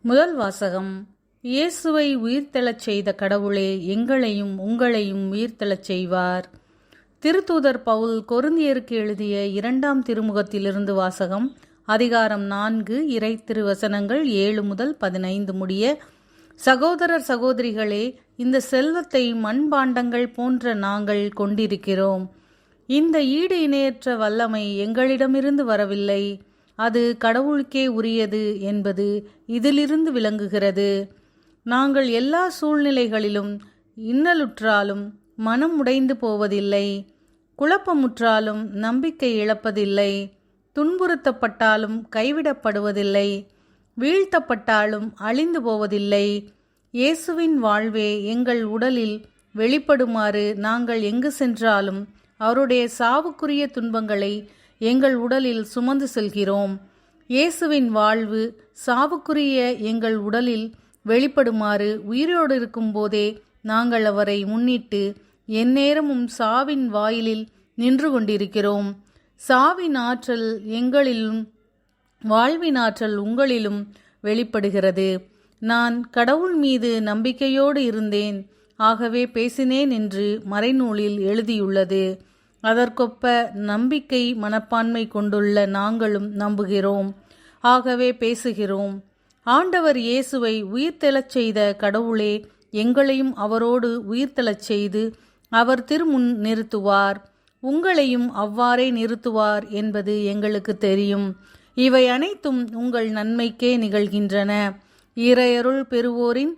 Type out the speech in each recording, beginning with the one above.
முதல் வாசகம். இயேசுவை உயிர்த்தெழச் செய்த கடவுளே, எங்களையும் உங்களையும் உயிர்த்தெழச் செய்வார். திருத்தூதர் பவுல் கொரிந்தியருக்கு எழுதிய 2ஆம் திருமுகத்திலிருந்து வாசகம். அதிகாரம் 4, இறை திருவசனங்கள் 7 முதல் 15 முடிய. சகோதரர் சகோதரிகளே, இந்த செல்வத்தை மண்பாண்டங்கள் போன்ற நாங்கள் கொண்டிருக்கிறோம். இந்த ஈடு இணையற்ற வல்லமை எங்களிடமிருந்து வரவில்லை, அது கடவுளுக்கே உரியது என்பது இதிலிருந்து விளங்குகிறது. நாங்கள் எல்லா சூழ்நிலைகளிலும் இன்னலுற்றாலும் மனம் உடைந்து போவதில்லை, குழப்பமுற்றாலும் நம்பிக்கை இழப்பதில்லை, துன்புறுத்தப்பட்டாலும் கைவிடப்படுவதில்லை, வீழ்த்தப்பட்டாலும் அழிந்து போவதில்லை. இயேசுவின் வாழ்வே எங்கள் உடலில் வெளிப்படுமாறு நாங்கள் எங்கு சென்றாலும் அவருடைய சாவுக்குரிய துன்பங்களை எங்கள் உடலில் சுமந்து செல்கிறோம். இயேசுவின் வாழ்வு சாவுக்குரிய எங்கள் உடலில் வெளிப்படுமாறு உயிரோடு இருக்கும் போதே நாங்கள் அவரை முன்னிட்டு எந்நேரமும் சாவின் வாயிலில் நின்று கொண்டிருக்கிறோம். சாவின் ஆற்றல் எங்களிலும் வாழ்வின் ஆற்றல் உங்களிலும் வெளிப்படுகிறது. நான் கடவுள் மீது நம்பிக்கையோடு இருந்தேன், ஆகவே பேசினேன் என்று மறைநூலில் எழுதியுள்ளது. அதற்கொப்ப நம்பிக்கை மனப்பான்மை கொண்டுள்ள நாங்களும் நம்புகிறோம், ஆகவே பேசுகிறோம். ஆண்டவர் இயேசுவை உயிர்த்தெழச் செய்த கடவுளே, எங்களையும் அவரோடு உயிர்த்தெழச் செய்து அவர் திருமுன் நிறுத்துவார், உங்களையும் அவ்வாறே நிறுத்துவார் என்பது எங்களுக்கு தெரியும். இவை அனைத்தும் உங்கள் நன்மைக்கே நிகழ்கின்றன. இறையருள் பெறுவோரின்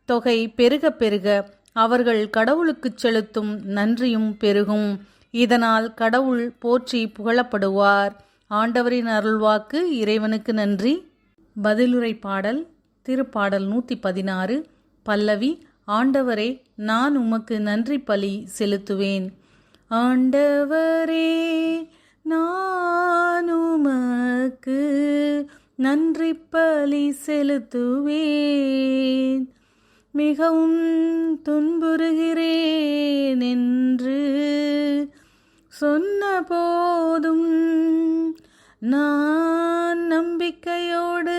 தொகை பெருக பெருக அவர்கள் கடவுளுக்குச் செலுத்தும் நன்றியும் பெருகும். இதனால் கடவுள் போற்றி புகழப்படுவார். ஆண்டவரின் அருள்வாக்கு. இறைவனுக்கு நன்றி. பதிலுரை பாடல். திருப்பாடல் 116. பல்லவி. ஆண்டவரே, நான் உமக்கு நன்றி பலி செலுத்துவேன். ஆண்டவரே, நான் உமக்கு நன்றி பலி செலுத்துவேன். மிகவும் துன்புறுகிறேன் என்று சொன்ன போதும் நான் நம்பிக்கையோடு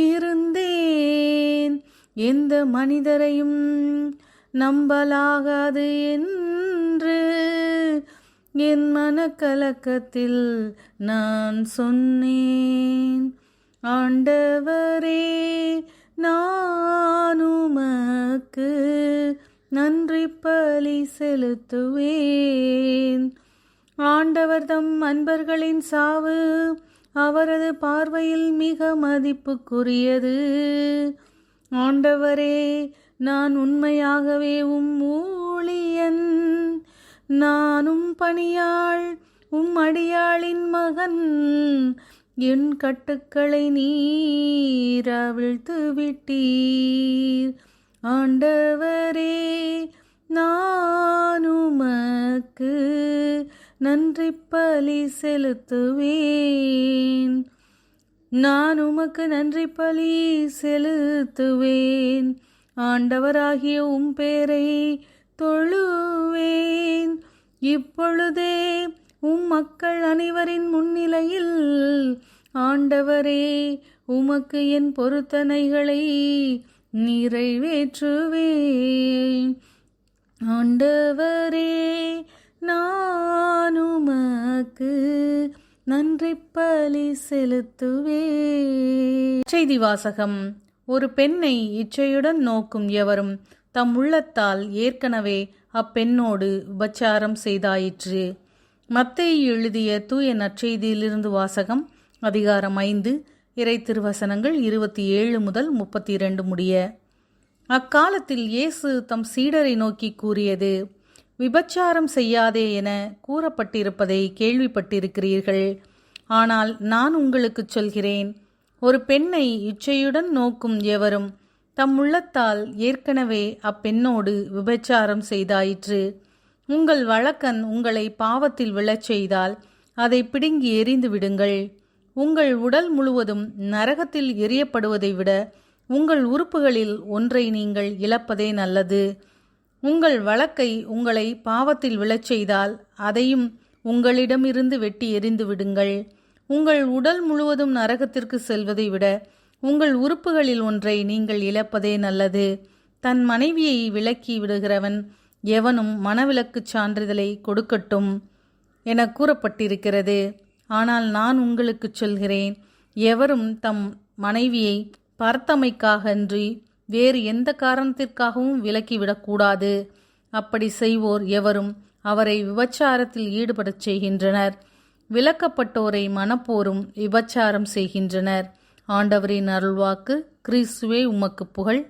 இருந்தேன். எந்த மனிதரையும் நம்பலாகாது என்று என் மனக்கலக்கத்தில் நான் சொன்னேன். ஆண்டவரே, நான் உமக்கு நன்றி பலி செலுத்துவேன். ஆண்டவர் தம் அன்பர்களின் சாவு அவரது பார்வையில் மிக மதிப்புக்குரியது. ஆண்டவரே, நான் உண்மையாகவே உம் ஊழியன், நானும் பணியாள், உம் அடியாளின் மகன். என் கட்டுக்களை நீர் அவிழ்த்து விட்டீர். ஆண்டவரே, நான் உமக்கு நன்றி பலி செலுத்துவேன். நான் உமக்கு நன்றி பலி செலுத்துவேன். ஆண்டவராகிய உம் பேரை தொழுவேன். இப்பொழுதே உம் மக்கள் அனைவரின் முன்னிலையில் ஆண்டவரே, உமக்கு என் பொருத்தனைகளை நிறைவேற்றுவேன். ஆண்டவரே, நான் உமக்கு நன்றி பலி செலுத்துவேன். செய்தி வாசகம். ஒரு பெண்ணை இச்சையுடன் நோக்கும் எவரும் தம் உள்ளத்தால் ஏற்கனவே அப்பெண்ணோடு விபச்சாரம் செய்தாயிற்று. மத்தேயு எழுதிய தூய நற்செய்தியிலிருந்து வாசகம். அதிகாரம் 5, இறை திருவசனங்கள் 27 முதல் 32 முடிய. அக்காலத்தில் இயேசு தம் சீடரை நோக்கி கூறியது: விபச்சாரம் செய்யாதே என கூறப்பட்டிருப்பதை கேள்விப்பட்டிருக்கிறீர்கள். ஆனால் நான் உங்களுக்கு சொல்கிறேன், ஒரு பெண்ணை இச்சையுடன் நோக்கும் எவரும் தம் உள்ளத்தால் ஏற்கனவே அப்பெண்ணோடு விபச்சாரம் செய்தாயிற்று. உங்கள் வழக்கன் உங்களை பாவத்தில் விழச் செய்தால் அதை பிடுங்கி எறிந்து விடுங்கள். உங்கள் உடல் முழுவதும் நரகத்தில் எறியப்படுவதை விட உங்கள் உறுப்புகளில் ஒன்றை நீங்கள் இழப்பதே நல்லது. உங்கள் வழக்கை உங்களை பாவத்தில் விழச் செய்தால் அதையும் உங்களிடமிருந்து வெட்டி எறிந்து விடுங்கள். உங்கள் உடல் முழுவதும் நரகத்திற்கு செல்வதை விட உங்கள் உறுப்புகளில் ஒன்றை நீங்கள் இழப்பதே நல்லது. தன் மனைவியை விலக்கி விடுகிறவன் எவனும் மனவிலக்குச் சான்றிதழை கொடுக்கட்டும் என கூறப்பட்டிருக்கிறது. ஆனால் நான் உங்களுக்குச் சொல்கிறேன், எவரும் தம் மனைவியை பார்த்தமைக்காக அன்றி வேறு எந்த காரணத்திற்காகவும் விலக்கிவிடக்கூடாது. அப்படி செய்வோர் எவரும் அவரை விபச்சாரத்தில் ஈடுபடச் செய்கின்றனர். விலக்கப்பட்டோரை மனப்போரும் விபச்சாரம் செய்கின்றனர். ஆண்டவரின் அருள்வாக்கு. கிறிஸ்துவே உமக்கு புகழ்.